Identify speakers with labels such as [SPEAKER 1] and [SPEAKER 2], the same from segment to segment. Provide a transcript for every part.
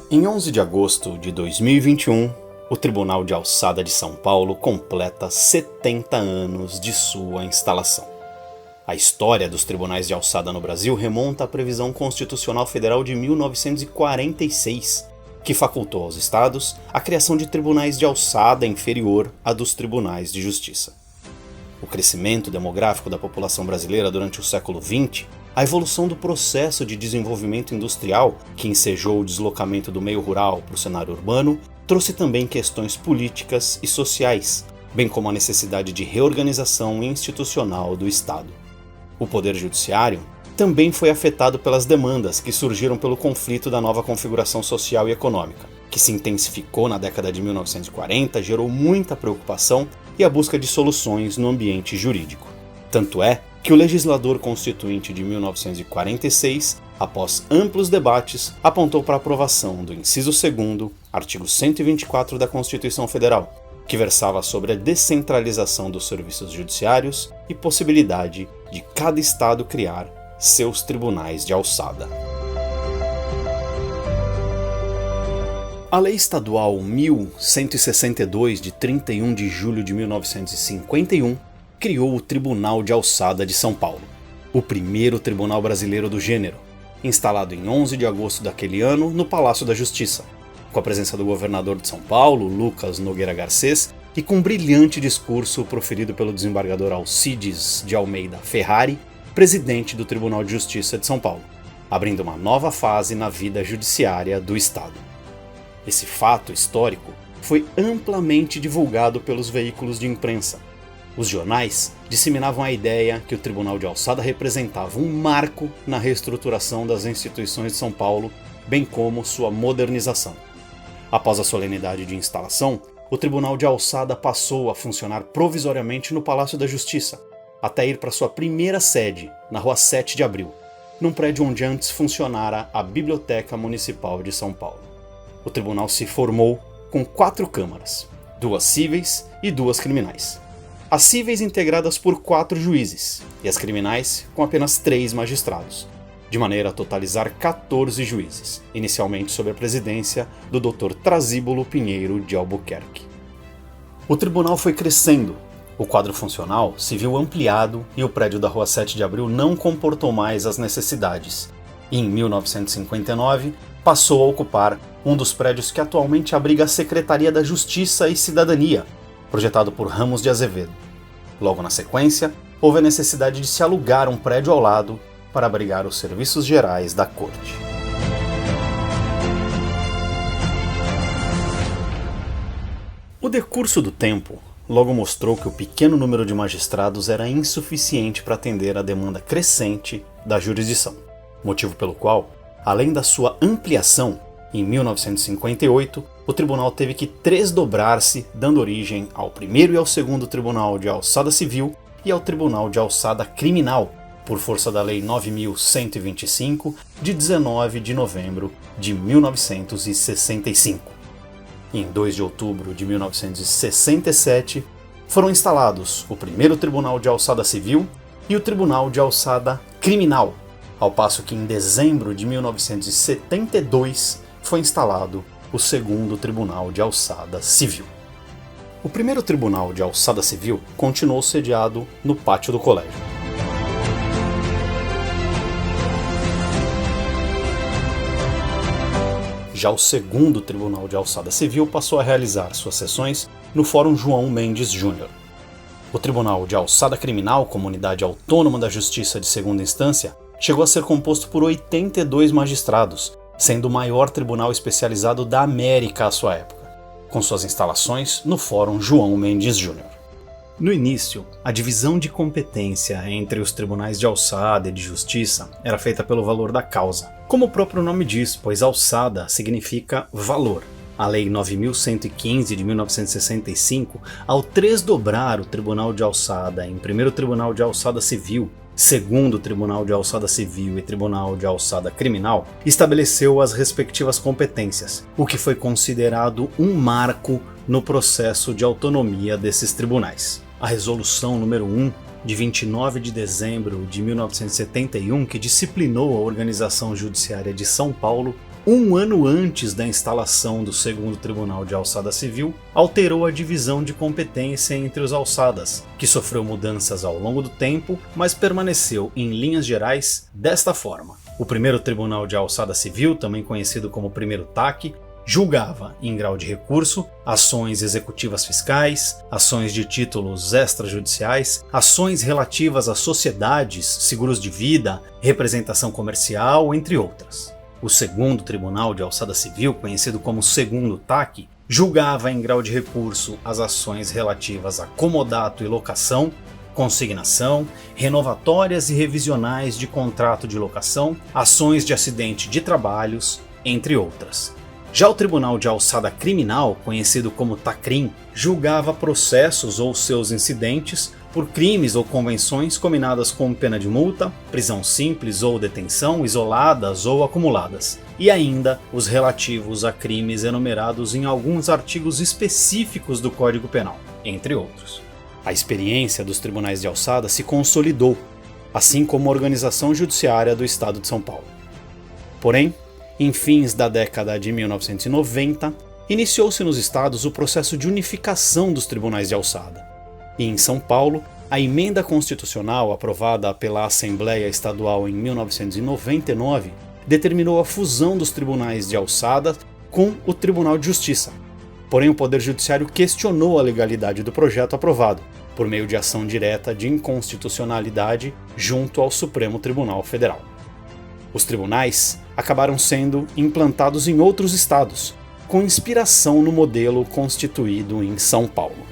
[SPEAKER 1] Em 11 de agosto de 2021, o Tribunal de Alçada de São Paulo completa 70 anos de sua instalação. A história dos tribunais de alçada no Brasil remonta à Previsão Constitucional Federal de 1946, que facultou aos estados a criação de tribunais de alçada inferior à dos tribunais de justiça. O crescimento demográfico da população brasileira durante o século XX, a evolução do processo de desenvolvimento industrial, que ensejou o deslocamento do meio rural para o cenário urbano, trouxe também questões políticas e sociais, bem como a necessidade de reorganização institucional do Estado. O Poder Judiciário também foi afetado pelas demandas que surgiram pelo conflito da nova configuração social e econômica, que se intensificou na década de 1940, gerou muita preocupação e a busca de soluções no ambiente jurídico. Tanto é que o legislador constituinte de 1946, após amplos debates, apontou para a aprovação do inciso 2º, artigo 124 da Constituição Federal, que versava sobre a descentralização dos serviços judiciários e possibilidade de cada estado criar seus tribunais de alçada. A Lei Estadual 1162, de 31 de julho de 1951, criou o Tribunal de Alçada de São Paulo, o primeiro tribunal brasileiro do gênero, instalado em 11 de agosto daquele ano no Palácio da Justiça, com a presença do governador de São Paulo, Lucas Nogueira Garcês, e com um brilhante discurso proferido pelo desembargador Alcides de Almeida Ferrari, presidente do Tribunal de Justiça de São Paulo, abrindo uma nova fase na vida judiciária do Estado. Esse fato histórico foi amplamente divulgado pelos veículos de imprensa. Os jornais disseminavam a ideia que o Tribunal de Alçada representava um marco na reestruturação das instituições de São Paulo, bem como sua modernização. Após a solenidade de instalação, o Tribunal de Alçada passou a funcionar provisoriamente no Palácio da Justiça, até ir para sua primeira sede, na Rua 7 de Abril, num prédio onde antes funcionara a Biblioteca Municipal de São Paulo. O tribunal se formou com 4 câmaras, 2 cíveis e 2 criminais. As cíveis integradas por 4 juízes e as criminais com apenas 3 magistrados, de maneira a totalizar 14 juízes, inicialmente sob a presidência do Dr. Trasíbulo Pinheiro de Albuquerque. O tribunal foi crescendo, o quadro funcional se viu ampliado e o prédio da Rua 7 de Abril não comportou mais as necessidades. E em 1959 passou a ocupar um dos prédios que atualmente abriga a Secretaria da Justiça e Cidadania, projetado por Ramos de Azevedo. Logo na sequência, houve a necessidade de se alugar um prédio ao lado para abrigar os serviços gerais da Corte. O decurso do tempo logo mostrou que o pequeno número de magistrados era insuficiente para atender à demanda crescente da jurisdição, motivo pelo qual, além da sua ampliação, em 1958, o tribunal teve que tresdobrar-se, dando origem ao primeiro e ao segundo Tribunal de Alçada Civil e ao Tribunal de Alçada Criminal, por força da Lei 9.125, de 19 de novembro de 1965. Em 2 de outubro de 1967, foram instalados o primeiro Tribunal de Alçada Civil e o Tribunal de Alçada Criminal, ao passo que em dezembro de 1972 foi instalado o segundo Tribunal de Alçada Civil. O primeiro Tribunal de Alçada Civil continuou sediado no pátio do colégio. Já o segundo Tribunal de Alçada Civil passou a realizar suas sessões no Fórum João Mendes Júnior. O Tribunal de Alçada Criminal, comunidade autônoma da Justiça de segunda instância, chegou a ser composto por 82 magistrados, sendo o maior tribunal especializado da América à sua época, com suas instalações no Fórum João Mendes Júnior. No início, a divisão de competência entre os tribunais de alçada e de justiça era feita pelo valor da causa, como o próprio nome diz, pois alçada significa valor. A Lei 9.115 de 1965, ao tresdobrar o Tribunal de Alçada em primeiro Tribunal de Alçada Civil, segundo Tribunal de Alçada Civil e Tribunal de Alçada Criminal, estabeleceu as respectivas competências, o que foi considerado um marco no processo de autonomia desses tribunais. A Resolução número 1, de 29 de dezembro de 1971, que disciplinou a organização judiciária de São Paulo, um ano antes da instalação do segundo Tribunal de Alçada Civil, alterou a divisão de competência entre os alçadas, que sofreu mudanças ao longo do tempo, mas permaneceu em linhas gerais desta forma. O primeiro Tribunal de Alçada Civil, também conhecido como primeiro TAC, julgava, em grau de recurso, ações executivas fiscais, ações de títulos extrajudiciais, ações relativas a sociedades, seguros de vida, representação comercial, entre outras. O segundo Tribunal de Alçada Civil, conhecido como segundo TAC, julgava em grau de recurso as ações relativas a comodato e locação, consignação, renovatórias e revisionais de contrato de locação, ações de acidente de trabalhos, entre outras. Já o Tribunal de Alçada Criminal, conhecido como TACRIM, julgava processos ou seus incidentes por crimes ou convenções combinadas com pena de multa, prisão simples ou detenção, isoladas ou acumuladas, e ainda os relativos a crimes enumerados em alguns artigos específicos do Código Penal, entre outros. A experiência dos tribunais de alçada se consolidou, assim como a organização judiciária do Estado de São Paulo. Porém, em fins da década de 1990, iniciou-se nos estados o processo de unificação dos tribunais de alçada. E em São Paulo, a emenda constitucional aprovada pela Assembleia Estadual em 1999 determinou a fusão dos tribunais de alçada com o Tribunal de Justiça. Porém, o Poder Judiciário questionou a legalidade do projeto aprovado, por meio de ação direta de inconstitucionalidade junto ao Supremo Tribunal Federal. Os tribunais acabaram sendo implantados em outros estados, com inspiração no modelo constituído em São Paulo.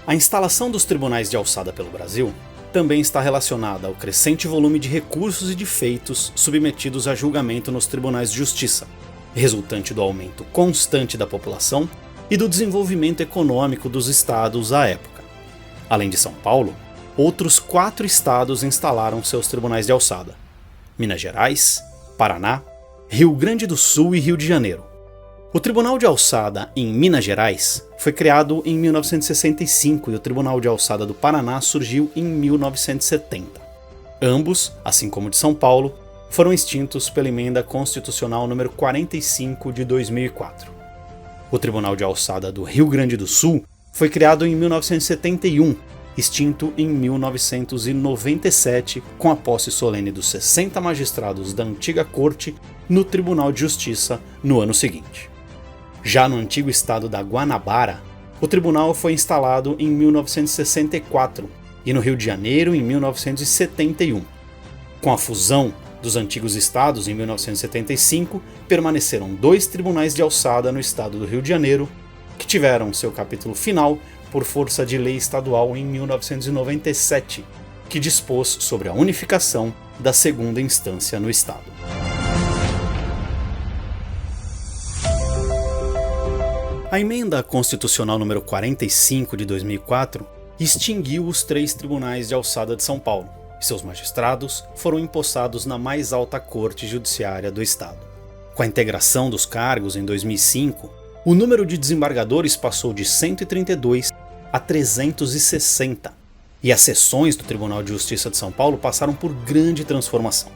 [SPEAKER 1] A instalação dos tribunais de alçada pelo Brasil também está relacionada ao crescente volume de recursos e de feitos submetidos a julgamento nos tribunais de justiça, resultante do aumento constante da população e do desenvolvimento econômico dos estados à época. Além de São Paulo, outros 4 estados instalaram seus tribunais de alçada: Minas Gerais, Paraná, Rio Grande do Sul e Rio de Janeiro. O Tribunal de Alçada em Minas Gerais foi criado em 1965 e o Tribunal de Alçada do Paraná surgiu em 1970. Ambos, assim como o de São Paulo, foram extintos pela Emenda Constitucional número 45 de 2004. O Tribunal de Alçada do Rio Grande do Sul foi criado em 1971, extinto em 1997 com a posse solene dos 60 magistrados da antiga corte no Tribunal de Justiça no ano seguinte. Já no antigo estado da Guanabara, o tribunal foi instalado em 1964 e no Rio de Janeiro em 1971. Com a fusão dos antigos estados em 1975, permaneceram 2 tribunais de alçada no estado do Rio de Janeiro, que tiveram seu capítulo final por força de lei estadual em 1997, que dispôs sobre a unificação da segunda instância no estado. A emenda constitucional número 45 de 2004 extinguiu os 3 tribunais de alçada de São Paulo, e seus magistrados foram empossados na mais alta corte judiciária do estado. Com a integração dos cargos em 2005, o número de desembargadores passou de 132 a 360, e as seções do Tribunal de Justiça de São Paulo passaram por grande transformação.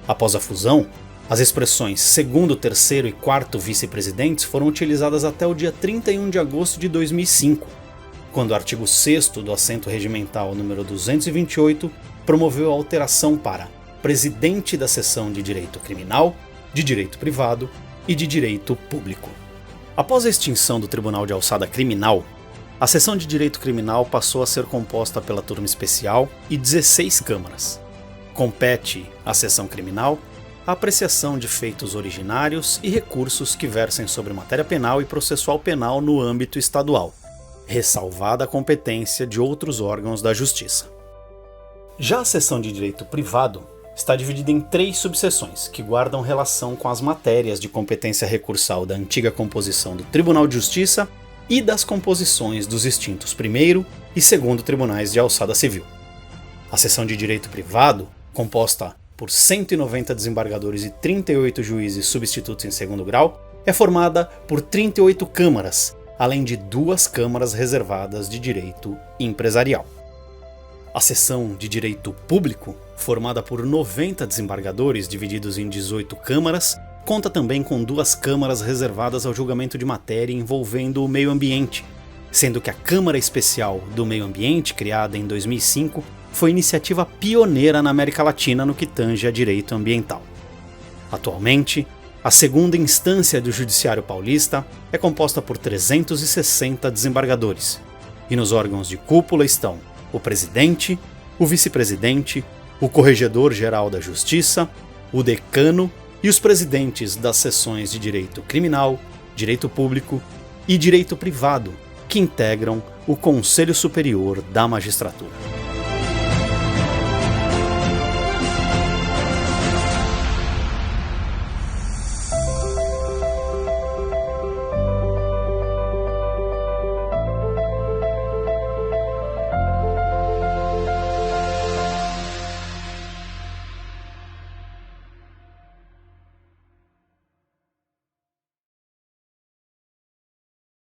[SPEAKER 1] Após a fusão, as expressões segundo, terceiro e quarto vice-presidentes foram utilizadas até o dia 31 de agosto de 2005, quando o artigo 6º do assento regimental número 228 promoveu a alteração para presidente da seção de direito criminal, de direito privado e de direito público. Após a extinção do Tribunal de Alçada Criminal, a seção de direito criminal passou a ser composta pela turma especial e 16 câmaras. Compete à seção criminal a apreciação de feitos originários e recursos que versem sobre matéria penal e processual penal no âmbito estadual, ressalvada a competência de outros órgãos da Justiça. Já a seção de direito privado está dividida em 3 subseções que guardam relação com as matérias de competência recursal da antiga composição do Tribunal de Justiça e das composições dos extintos primeiro e segundo tribunais de alçada civil. A seção de direito privado, composta por 190 desembargadores e 38 juízes substitutos em segundo grau, é formada por 38 câmaras, além de 2 câmaras reservadas de direito empresarial. A seção de direito público, formada por 90 desembargadores divididos em 18 câmaras, conta também com 2 câmaras reservadas ao julgamento de matéria envolvendo o meio ambiente, sendo que a Câmara Especial do Meio Ambiente, criada em 2005, foi iniciativa pioneira na América Latina no que tange a direito ambiental. Atualmente, a segunda instância do Judiciário Paulista é composta por 360 desembargadores, e nos órgãos de cúpula estão o presidente, o vice-presidente, o corregedor-geral da Justiça, o decano e os presidentes das seções de direito criminal, direito público e direito privado, que integram o Conselho Superior da Magistratura.